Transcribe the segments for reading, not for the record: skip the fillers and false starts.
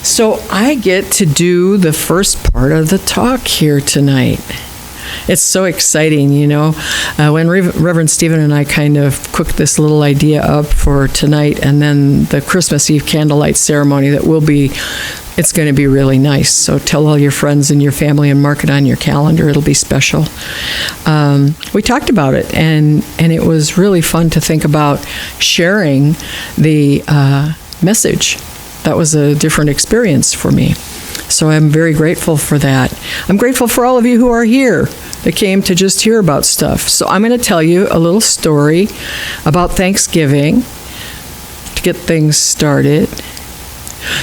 So I get to do the first part of the talk here tonight. It's so exciting, you know. When Reverend Stephen and I kind of cooked this little idea up for tonight, and then the Christmas Eve candlelight ceremony that will be, it's going to be really nice. So tell all your friends and your family and mark it on your calendar. It'll be special. We talked about it, and it was really fun to think about sharing the message. That was a different experience for me. So I'm very grateful for that. I'm grateful for all of you who are here that came to just hear about stuff. So I'm going to tell you a little story about Thanksgiving to get things started.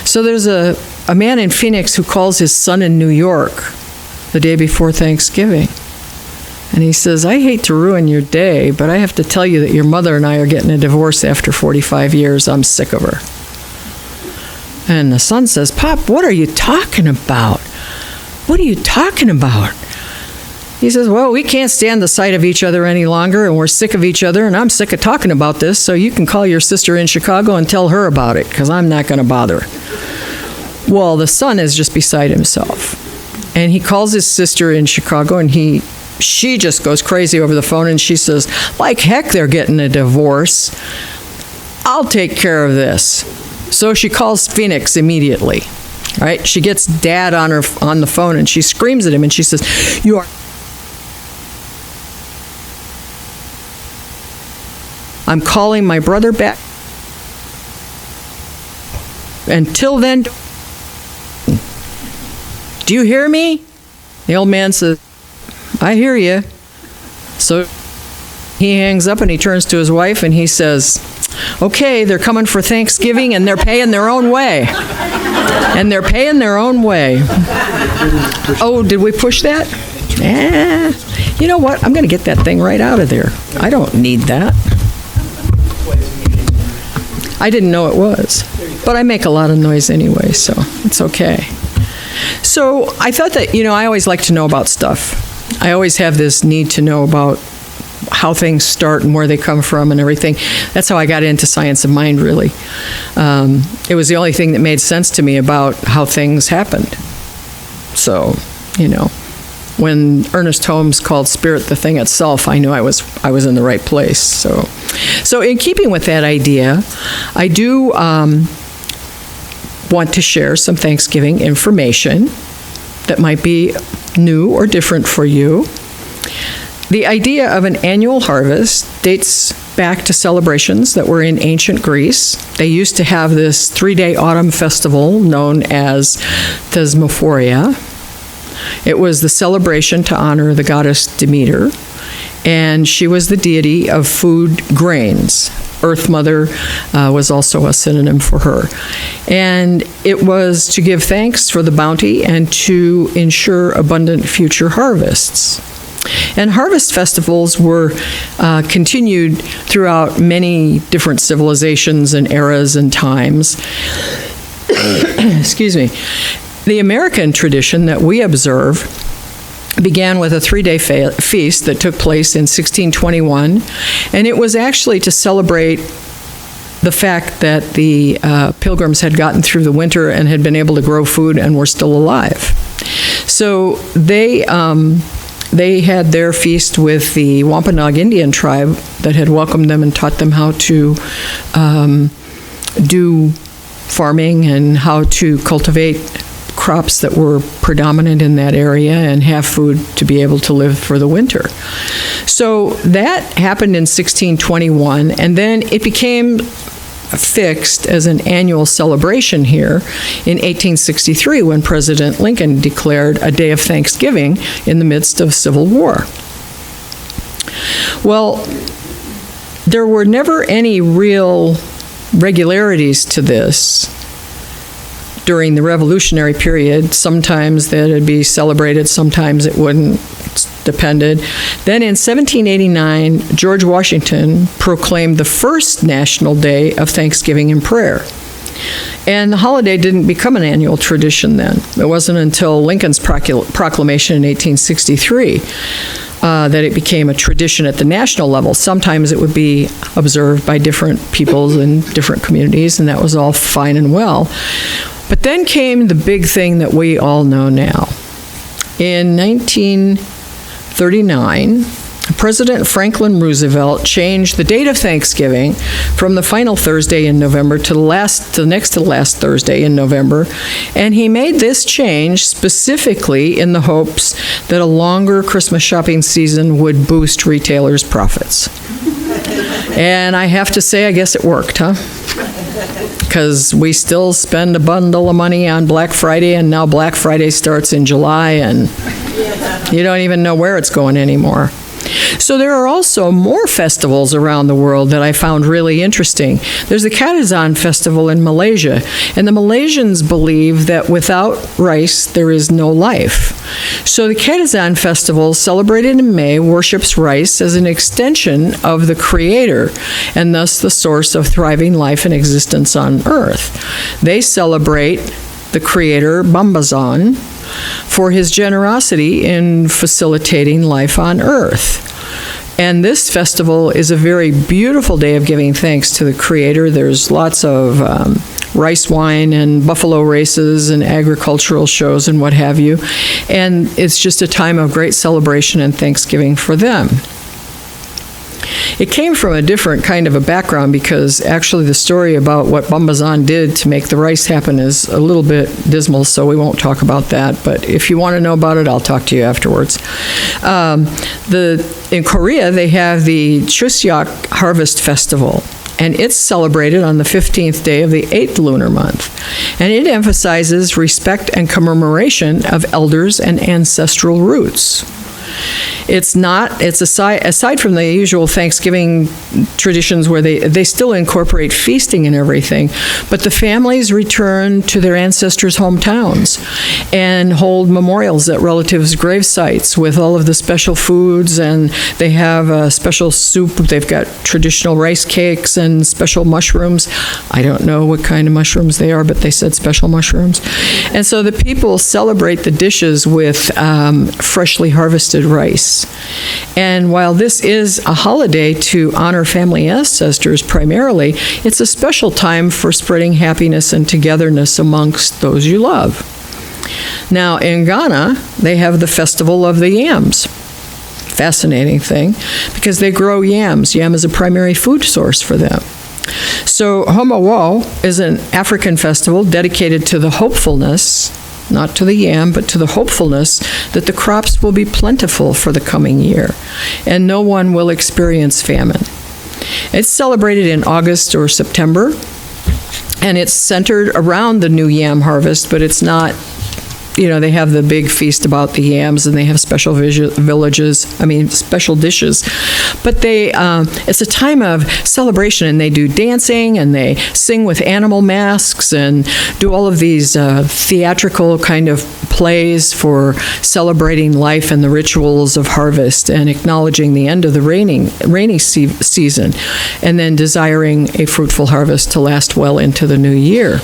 So there's a man in Phoenix who calls his son in New York the day before Thanksgiving. And he says, I hate to ruin your day, but I have to tell you that your mother and I are getting a divorce after 45 years. I'm sick of her. And the son says, Pop, what are you talking about? What are you talking about? He says, well, we can't stand the sight of each other any longer, and we're sick of each other, and I'm sick of talking about this, so you can call your sister in Chicago and tell her about it, because I'm not going to bother. Well, the son is just beside himself. And he calls his sister in Chicago, and she just goes crazy over the phone, and she says, like heck, they're getting a divorce. I'll take care of this. So she calls Phoenix immediately, right? She gets Dad on the phone, and she screams at him, and she says, "You are. I'm calling my brother back. Until then, do you hear me?" The old man says, "I hear you." So he hangs up and he turns to his wife and he says, "Okay, they're coming for Thanksgiving and they're paying their own way." And they're paying their own way. Oh, did we push that? You know what? I'm going to get that thing right out of there. I don't need that. I didn't know it was. But I make a lot of noise anyway, so it's okay. So I thought that, I always like to know about stuff. I always have this need to know about how things start and where they come from and everything. That's how I got into science of mind, really. It was the only thing that made sense to me about how things happened. So, when Ernest Holmes called spirit the thing itself, I knew I was in the right place. So in keeping with that idea, I do want to share some Thanksgiving information that might be new or different for you. The idea of an annual harvest dates back to celebrations that were in ancient Greece. They used to have this 3-day autumn festival known as Thesmophoria. It was the celebration to honor the goddess Demeter, and she was the deity of food grains. Earth Mother was also a synonym for her. And it was to give thanks for the bounty and to ensure abundant future harvests. And harvest festivals were continued throughout many different civilizations and eras and times. Excuse me. The American tradition that we observe began with a 3-day feast that took place in 1621, and it was actually to celebrate the fact that the pilgrims had gotten through the winter and had been able to grow food and were still alive. So they had their feast with the Wampanoag Indian tribe that had welcomed them and taught them how to do farming and how to cultivate crops that were predominant in that area and have food to be able to live for the winter. So that happened in 1621, and then it became fixed as an annual celebration here in 1863 when President Lincoln declared a day of Thanksgiving in the midst of Civil War. Well, there were never any real regularities to this during the Revolutionary period. Sometimes that would be celebrated, sometimes it wouldn't. It depended. Then in 1789, George Washington proclaimed the first National Day of Thanksgiving and Prayer. And the holiday didn't become an annual tradition then. It wasn't until Lincoln's proclamation in 1863 that it became a tradition at the national level. Sometimes it would be observed by different peoples in different communities, and that was all fine and well. But then came the big thing that we all know now. In 1939, President Franklin Roosevelt changed the date of Thanksgiving from the final Thursday in November to the next to last Thursday in November, and he made this change specifically in the hopes that a longer Christmas shopping season would boost retailers' profits. And I have to say, I guess it worked, huh? Because we still spend a bundle of money on Black Friday, and now Black Friday starts in July, and you don't even know where it's going anymore. So there are also more festivals around the world that I found really interesting. There's the Kadazan festival in Malaysia, and the Malaysians believe that without rice, there is no life. So the Kadazan festival, celebrated in May, worships rice as an extension of the Creator, and thus the source of thriving life and existence on Earth. They celebrate the Creator, Bambazan, for his generosity in facilitating life on Earth. And this festival is a very beautiful day of giving thanks to the Creator. There's lots of rice wine and buffalo races and agricultural shows and what have you. And it's just a time of great celebration and thanksgiving for them. It came from a different kind of a background, because actually the story about what Bambazan did to make the rice happen is a little bit dismal, so we won't talk about that. But if you want to know about it, I'll talk to you afterwards. In Korea, they have the Chuseok Harvest Festival, and it's celebrated on the 15th day of the 8th lunar month. And it emphasizes respect and commemoration of elders and ancestral roots. It's aside from the usual Thanksgiving traditions where they still incorporate feasting and everything, but the families return to their ancestors' hometowns and hold memorials at relatives' grave sites with all of the special foods, and they have a special soup. They've got traditional rice cakes and special mushrooms. I don't know what kind of mushrooms they are, but they said special mushrooms. And so the people celebrate the dishes with freshly harvested rice. And while this is a holiday to honor family ancestors primarily, it's a special time for spreading happiness and togetherness amongst those you love. Now, in Ghana, they have the Festival of the Yams. Fascinating thing, because they grow yams. Yam is a primary food source for them. So Homawo is an African festival dedicated to the hopefulness, not to the yam, but to the hopefulness that the crops will be plentiful for the coming year, and no one will experience famine. It's celebrated in August or September, and it's centered around the new yam harvest, but it's not, they have the big feast about the yams, and they have special special dishes. But it's a time of celebration, and they do dancing, and they sing with animal masks, and do all of these theatrical kind of plays for celebrating life and the rituals of harvest, and acknowledging the end of the rainy season, and then desiring a fruitful harvest to last well into the new year.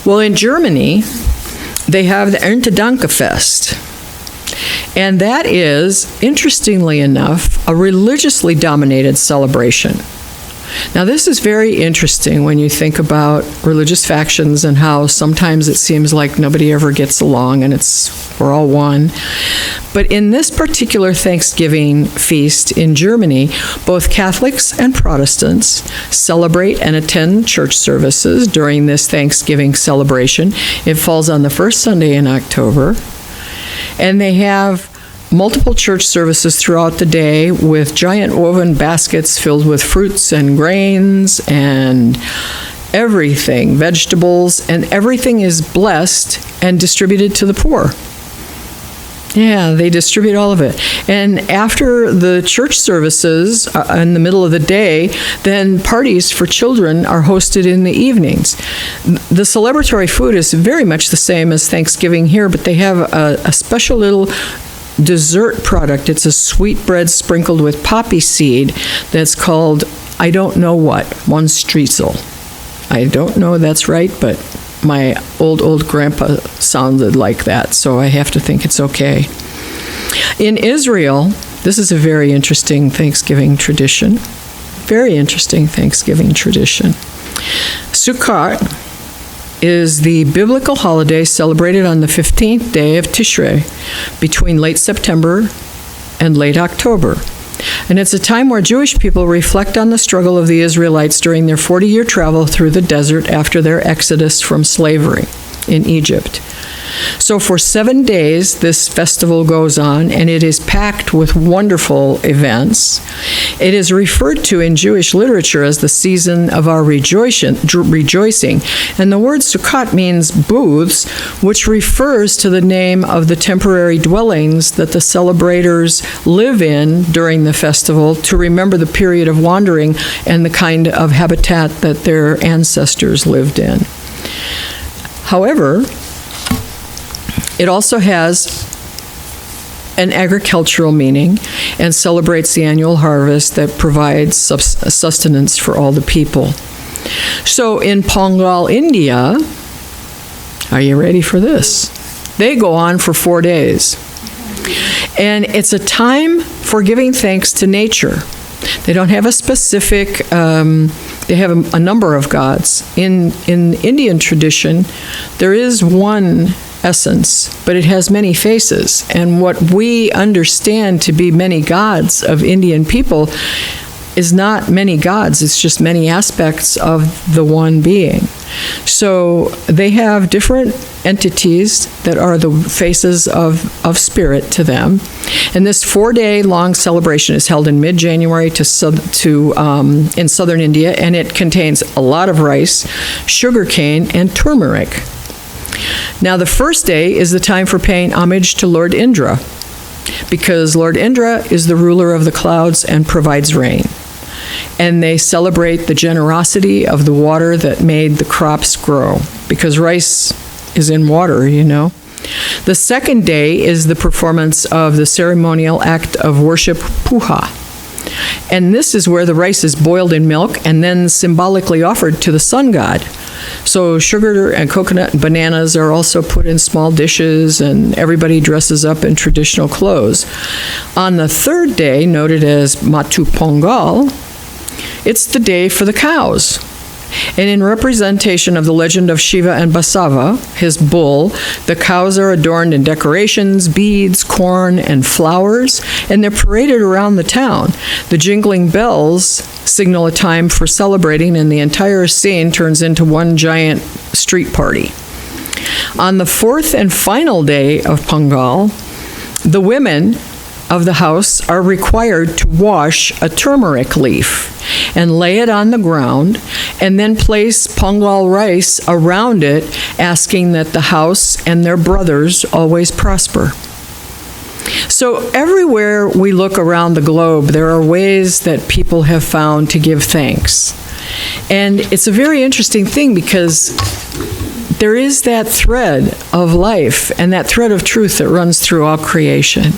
Well, in Germany, they have the Erntedankfest, and that is, interestingly enough, a religiously dominated celebration. Now, this is very interesting when you think about religious factions and how sometimes it seems like nobody ever gets along and we're all one. But in this particular Thanksgiving feast in Germany, both Catholics and Protestants celebrate and attend church services during this Thanksgiving celebration. It falls on the first Sunday in October, and they have multiple church services throughout the day with giant woven baskets filled with fruits and grains and everything, vegetables, and everything is blessed and distributed to the poor. Yeah, they distribute all of it. And after the church services in the middle of the day, then parties for children are hosted in the evenings. The celebratory food is very much the same as Thanksgiving here, but they have a special little dessert product. It's a sweet bread sprinkled with poppy seed that's called, I don't know what, Monstrezel. I don't know that's right, but my old grandpa sounded like that, so I have to think it's okay. In Israel, this is a very interesting Thanksgiving tradition. Very interesting Thanksgiving tradition. Sukkot is the biblical holiday celebrated on the 15th day of Tishrei, between late September and late October. And it's a time where Jewish people reflect on the struggle of the Israelites during their 40-year travel through the desert after their exodus from slavery in Egypt. So for 7 days, this festival goes on, and it is packed with wonderful events. It is referred to in Jewish literature as the season of our rejoicing. And the word Sukkot means booths, which refers to the name of the temporary dwellings that the celebrators live in during the festival to remember the period of wandering and the kind of habitat that their ancestors lived in. However, it also has an agricultural meaning and celebrates the annual harvest that provides sustenance for all the people. So in Pongal, India, are you ready for this? They go on for 4 days. And it's a time for giving thanks to nature. They don't have a specific, they have a number of gods. In Indian tradition, there is one essence, but it has many faces. And what we understand to be many gods of Indian people is not many gods, it's just many aspects of the one being. So they have different entities that are the faces of spirit to them. And this 4-day long celebration is held in mid-January in southern India, and it contains a lot of rice, sugarcane, and turmeric. Now, the first day is the time for paying homage to Lord Indra, because Lord Indra is the ruler of the clouds and provides rain. And they celebrate the generosity of the water that made the crops grow, because rice is in water, you know. The second day is the performance of the ceremonial act of worship puja. And this is where the rice is boiled in milk and then symbolically offered to the sun god. So sugar and coconut and bananas are also put in small dishes, and everybody dresses up in traditional clothes. On the third day, noted as Matu Pongal, it's the day for the cows. And in representation of the legend of Shiva and Basava, his bull, the cows are adorned in decorations, beads, corn, and flowers, and they're paraded around the town. The jingling bells signal a time for celebrating, and the entire scene turns into one giant street party. On the fourth and final day of Pongal, the women of the house are required to wash a turmeric leaf and lay it on the ground, and then place Pongal rice around it, asking that the house and their brothers always prosper. So everywhere we look around the globe, there are ways that people have found to give thanks. And it's a very interesting thing, because there is that thread of life and that thread of truth that runs through all creation.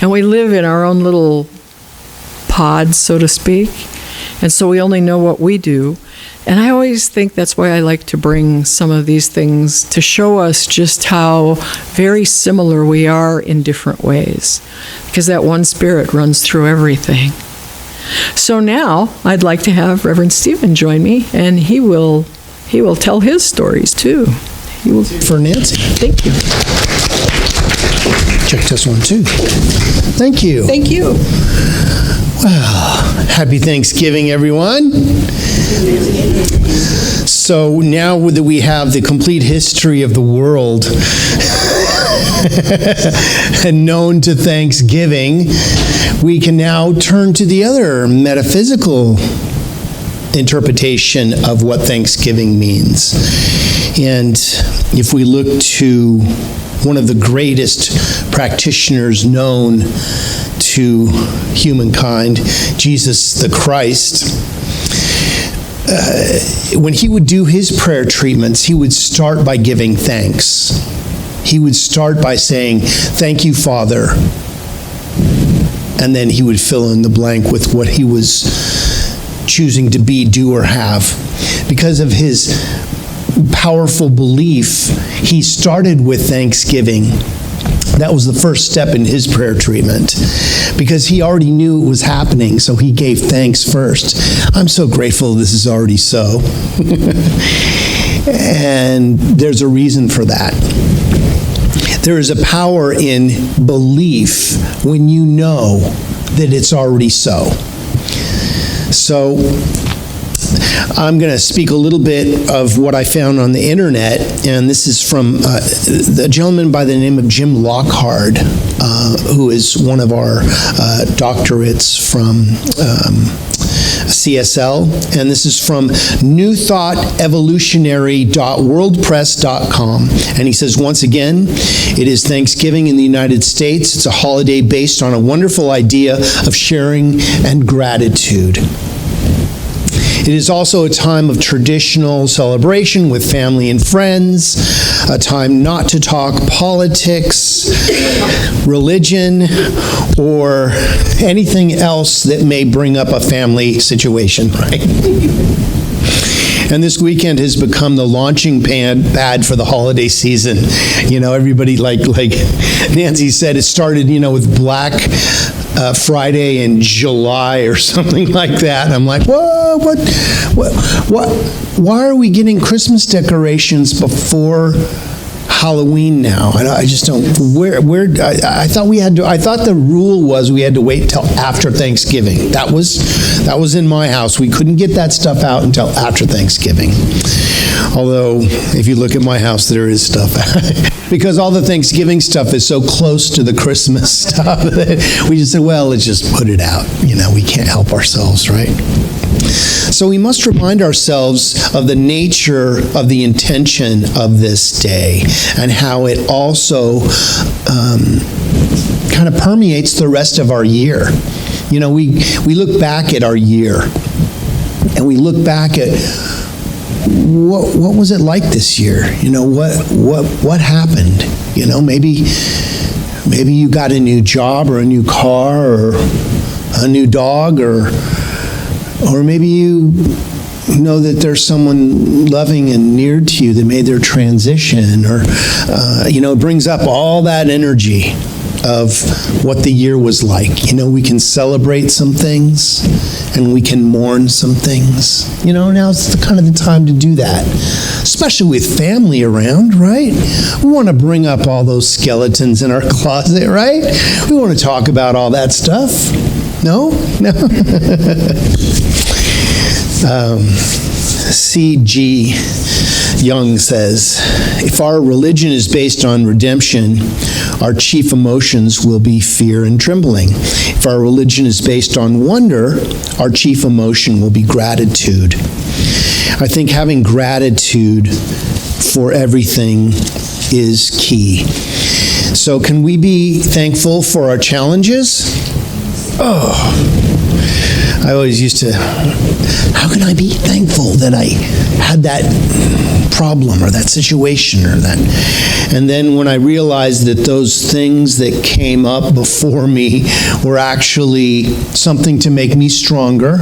And we live in our own little pod, so to speak, and so we only know what we do. And I always think that's why I like to bring some of these things to show us just how very similar we are in different ways, because that one spirit runs through everything. So now I'd like to have Reverend Stephen join me, and he will tell his stories too. For Nancy. Thank you. Check this one too. Thank you. Thank you. Well, happy Thanksgiving, everyone. So now that we have the complete history of the world and known to Thanksgiving, we can now turn to the other metaphysical interpretation of what Thanksgiving means. And if we look to one of the greatest practitioners known to humankind, Jesus the Christ, when he would do his prayer treatments, he would start by giving thanks. He would start by saying, "Thank you, Father." And then he would fill in the blank with what he was choosing to be, do, or have. Because of his powerful belief, he started with thanksgiving. That was the first step in his prayer treatment, because he already knew it was happening, so he gave thanks first. I'm so grateful this is already so. And there's a reason for that. There is a power in belief when you know that it's already so. So I'm going to speak a little bit of what I found on the internet, and this is from a gentleman by the name of Jim Lockhart, who is one of our doctorates from CSL, and this is from newthought.evolutionary.worldpress.com. And he says, once again, it is Thanksgiving in the United States. It's a holiday based on a wonderful idea of sharing and gratitude. It is also a time of traditional celebration with family and friends, a time not to talk politics, religion, or anything else that may bring up a family situation, right? And this weekend has become the launching pad for the holiday season. You know, everybody, like Nancy said, it started, with Black Friday in July or something like that. I'm like, whoa, what? Why are we getting Christmas decorations before Halloween now? I just don't. I thought the rule was we had to wait till after Thanksgiving. That was in my house. We couldn't get that stuff out until after Thanksgiving. Although, if you look at my house, there is stuff. Because all the Thanksgiving stuff is so close to the Christmas stuff that we just said, well, let's just put it out. We can't help ourselves, right? So we must remind ourselves of the nature of the intention of this day and how it also kind of permeates the rest of our year. We look back at our year and we look back at what was it like this year? What happened? Maybe you got a new job or a new car or a new dog or maybe you know that there's someone loving and near to you that made their transition, or it brings up all that energy of what the year was like. We can celebrate some things and we can mourn some things. Now's the kind of the time to do that, especially with family around, right? We want to bring up all those skeletons in our closet, right? We want to talk about all that stuff. No? C.G. Young says, if our religion is based on redemption, our chief emotions will be fear and trembling. If our religion is based on wonder, our chief emotion will be gratitude. I think having gratitude for everything is key. So can we be thankful for our challenges? I always used to, how can I be thankful that I had that problem or that situation or that? And then when I realized that those things that came up before me were actually something to make me stronger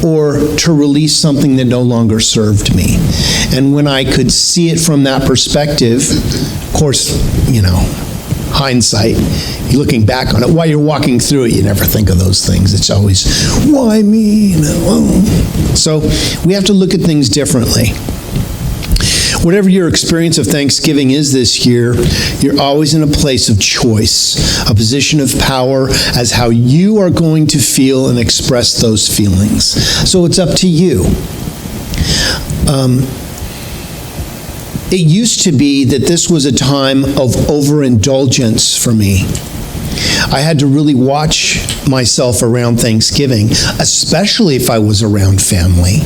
or to release something that no longer served me. And when I could see it from that perspective, of course, hindsight, looking back on it, while you're walking through it, you never think of those things. It's always, why me? So we have to look at things differently. Whatever your experience of Thanksgiving is this year, you're always in a place of choice, a position of power as how you are going to feel and express those feelings. So it's up to you. It used to be that this was a time of overindulgence for me. I had to really watch myself around Thanksgiving, especially if I was around family,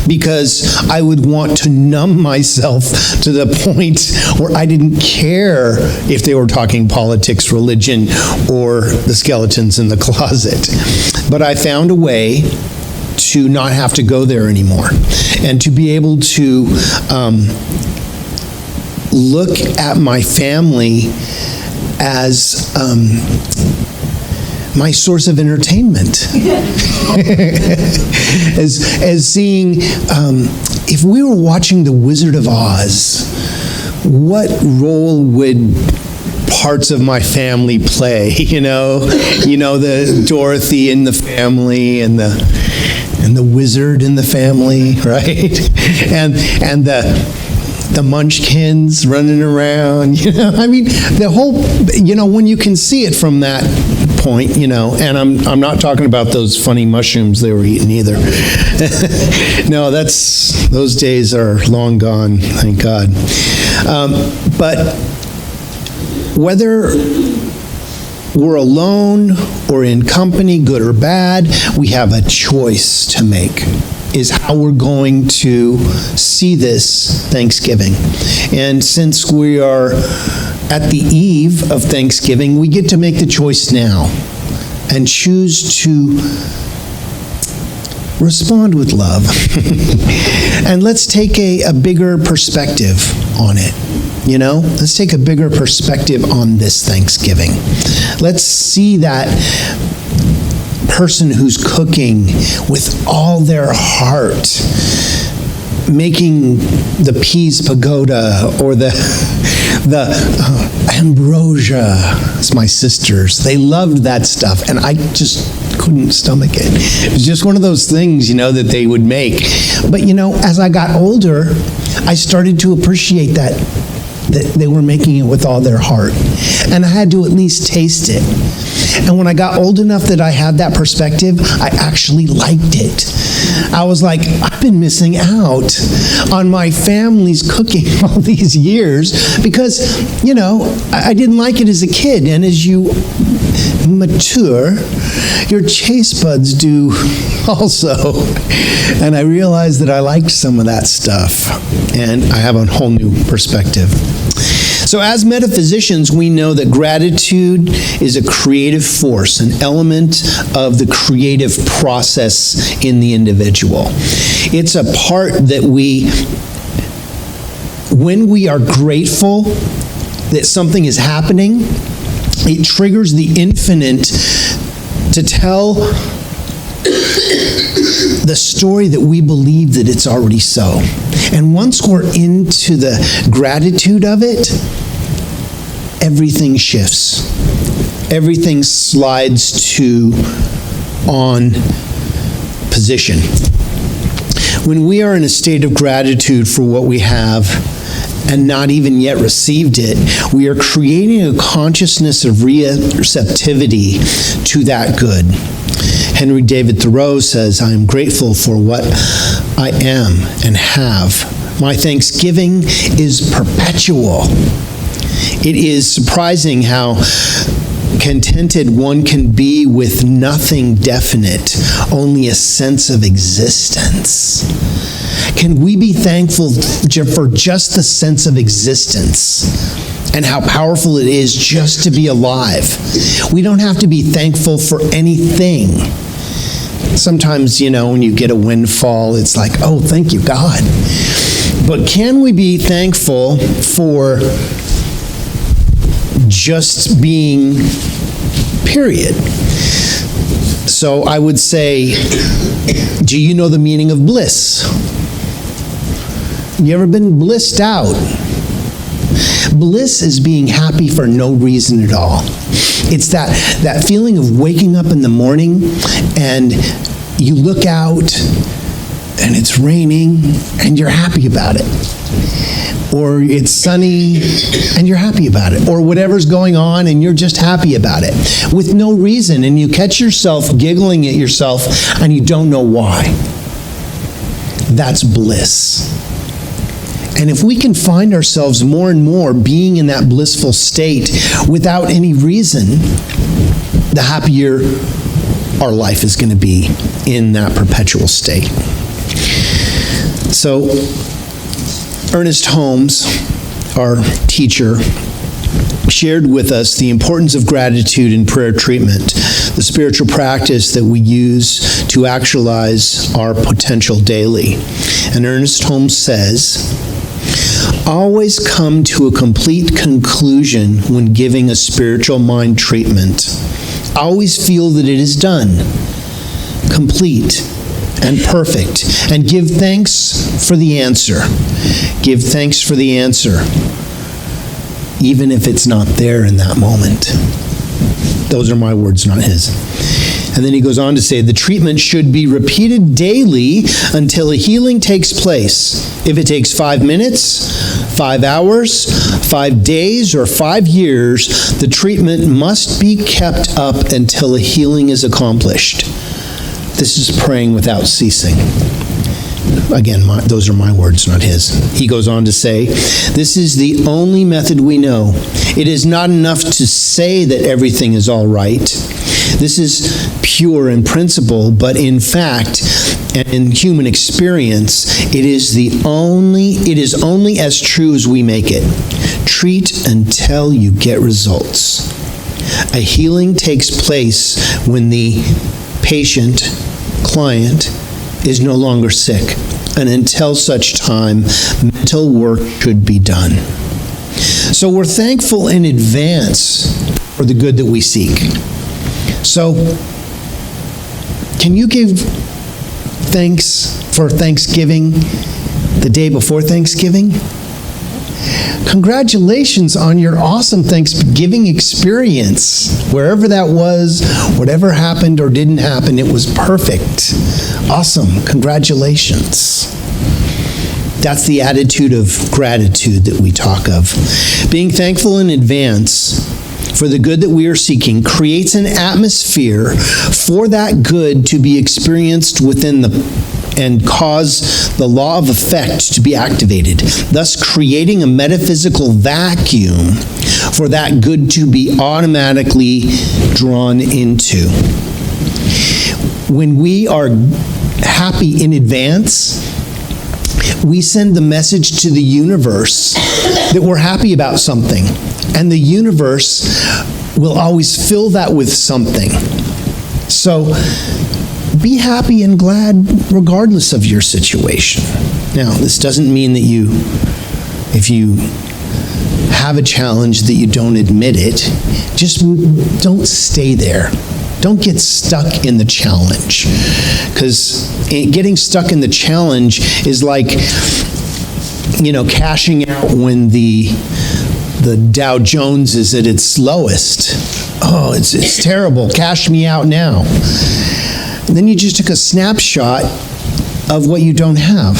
because I would want to numb myself to the point where I didn't care if they were talking politics, religion, or the skeletons in the closet. But I found a way to not have to go there anymore and to be able to look at my family as my source of entertainment. as seeing, if we were watching The Wizard of Oz, what role would parts of my family play? The Dorothy in the family and the and the wizard in the family, right? And the munchkins running around, I mean, the whole, when you can see it from that point, and I'm not talking about those funny mushrooms they were eating either. No, those days are long gone, thank God. But whether we're alone or in company, good or bad, we have a choice to make, is how we're going to see this Thanksgiving. And since we are at the eve of Thanksgiving, we get to make the choice now and choose to respond with love. And let's take a bigger perspective on it. Let's take a bigger perspective on this Thanksgiving. Let's see that person who's cooking with all their heart, making the peas pagoda or the ambrosia. It's my sisters. They loved that stuff, and I just couldn't stomach it. It was just one of those things, that they would make. But, as I got older, I started to appreciate that they were making it with all their heart. And I had to at least taste it. And when I got old enough that I had that perspective, I actually liked it. I was like, I've been missing out on my family's cooking all these years because, I didn't like it as a kid. And as you mature, your taste buds do also. And I realized that I liked some of that stuff. And I have a whole new perspective. So as metaphysicians, we know that gratitude is a creative force, an element of the creative process in the individual. It's a part that when we are grateful that something is happening, it triggers the infinite to tell the story that we believe that it's already so. And once we're into the gratitude of it, everything shifts. Everything slides to on position. When we are in a state of gratitude for what we have and not even yet received it, we are creating a consciousness of receptivity to that good. Henry David Thoreau says, I am grateful for what I am and have. My thanksgiving is perpetual. It is surprising how contented one can be with nothing definite, only a sense of existence. Can we be thankful for just the sense of existence and how powerful it is just to be alive? We don't have to be thankful for anything. Sometimes, when you get a windfall, it's like, oh, thank you, God. But can we be thankful for just being, period? So I would say, do you know the meaning of bliss? You ever been blissed out? Bliss is being happy for no reason at all. It's that feeling of waking up in the morning and you look out and it's raining and you're happy about it. Or it's sunny and you're happy about it. Or whatever's going on and you're just happy about it with no reason. And you catch yourself giggling at yourself and you don't know why. That's bliss. And if we can find ourselves more and more being in that blissful state without any reason, the happier our life is going to be in that perpetual state. So, Ernest Holmes, our teacher, shared with us the importance of gratitude in prayer treatment, the spiritual practice that we use to actualize our potential daily. And Ernest Holmes says, always come to a complete conclusion when giving a spiritual mind treatment. Always feel that it is done, complete, and perfect, and give thanks for the answer. Give thanks for the answer, even if it's not there in that moment. Those are my words, not his. And then he goes on to say, the treatment should be repeated daily until a healing takes place. If it takes 5 minutes, 5 hours, 5 days, or 5 years, the treatment must be kept up until a healing is accomplished. This is praying without ceasing. Again, those are my words, not his. He goes on to say, this is the only method we know. It is not enough to say that everything is all right. This is pure in principle, but in fact, and in human experience, it is only as true as we make it. Treat until you get results. A healing takes place when the patient, client, is no longer sick, and until such time, mental work should be done. So we're thankful in advance for the good that we seek. So, can you give thanks for Thanksgiving the day before Thanksgiving? Congratulations on your awesome Thanksgiving experience. Wherever that was, whatever happened or didn't happen, it was perfect. Awesome. Congratulations. That's the attitude of gratitude that we talk of. Being thankful in advance for the good that we are seeking creates an atmosphere for that good to be experienced within and cause the law of effect to be activated, thus creating a metaphysical vacuum for that good to be automatically drawn into. When we are happy in advance, we send the message to the universe that we're happy about something, and the universe will always fill that with something. So, be happy and glad regardless of your situation. Now, this doesn't mean that if you have a challenge, that you don't admit it. Just don't stay there. Don't get stuck in the challenge. Because getting stuck in the challenge is like, cashing out when the Dow Jones is at its lowest. Oh, it's terrible. Cash me out now. And then you just took a snapshot of what you don't have.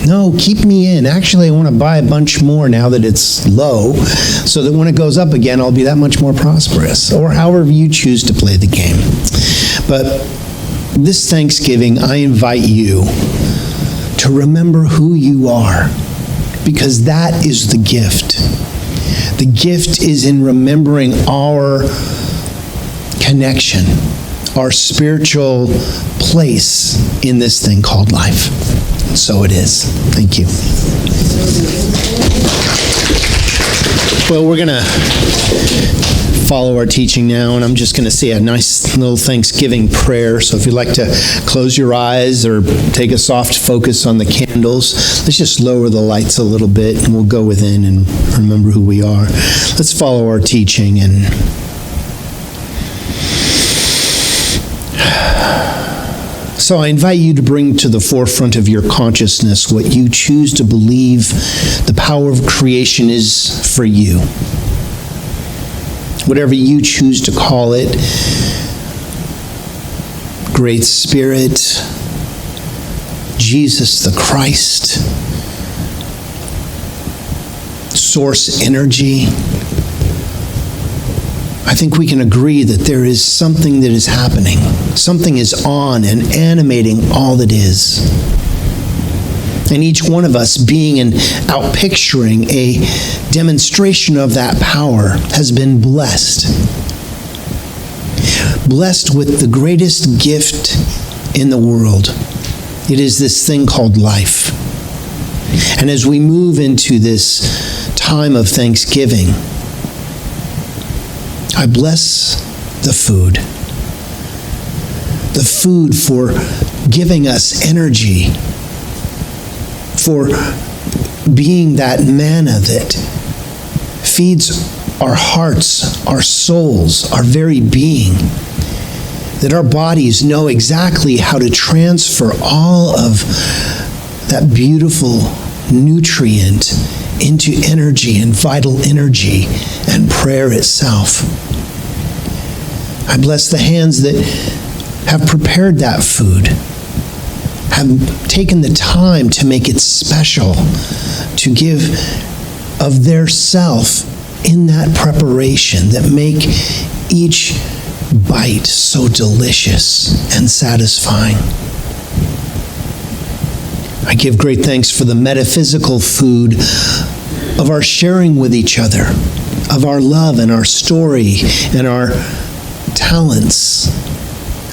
No, keep me in. Actually, I want to buy a bunch more now that it's low, so that when it goes up again, I'll be that much more prosperous, or however you choose to play the game. But this Thanksgiving, I invite you to remember who you are, because that is the gift. The gift is in remembering our connection, our spiritual place in this thing called life. So it is. Thank you. Well, we're going to follow our teaching now, and I'm just going to say a nice little Thanksgiving prayer. So if you'd like to close your eyes or take a soft focus on the candles, let's just lower the lights a little bit, and we'll go within and remember who we are. Let's follow our teaching and so I invite you to bring to the forefront of your consciousness what you choose to believe the power of creation is for you. Whatever you choose to call it, Great Spirit, Jesus the Christ, Source Energy. I think we can agree that there is something that is happening. Something is on and animating all that is. And each one of us being and outpicturing a demonstration of that power has been blessed. Blessed with the greatest gift in the world. It is this thing called life. And as we move into this time of Thanksgiving, I bless the food. The food for giving us energy, for being that manna that feeds our hearts, our souls, our very being, that our bodies know exactly how to transfer all of that beautiful nutrient into energy and vital energy and prayer itself. I bless the hands that have prepared that food, have taken the time to make it special, to give of their self in that preparation that make each bite so delicious and satisfying. I give great thanks for the metaphysical food of our sharing with each other, of our love and our story and our talents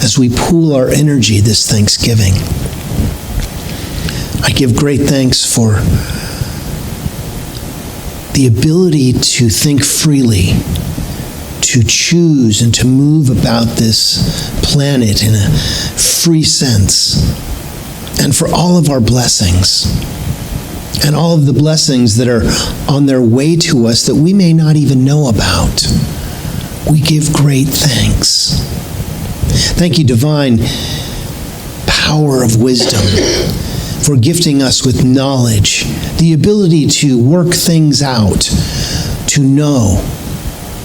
as we pool our energy this Thanksgiving. I give great thanks for the ability to think freely, to choose and to move about this planet in a free sense, and for all of our blessings, and all of the blessings that are on their way to us that we may not even know about. We give great thanks. Thank you, divine power of wisdom, for gifting us with knowledge, the ability to work things out, to know,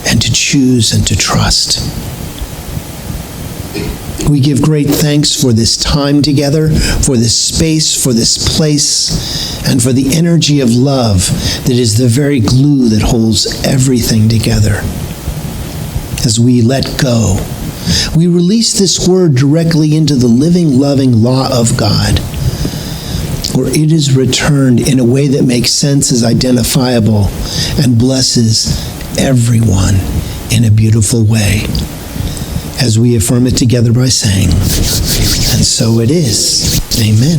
and to choose and to trust. We give great thanks for this time together, for this space, for this place, and for the energy of love that is the very glue that holds everything together. As we let go, we release this word directly into the living, loving law of God, where it is returned in a way that makes sense, is identifiable, and blesses everyone in a beautiful way, as we affirm it together by saying, and so it is. Amen.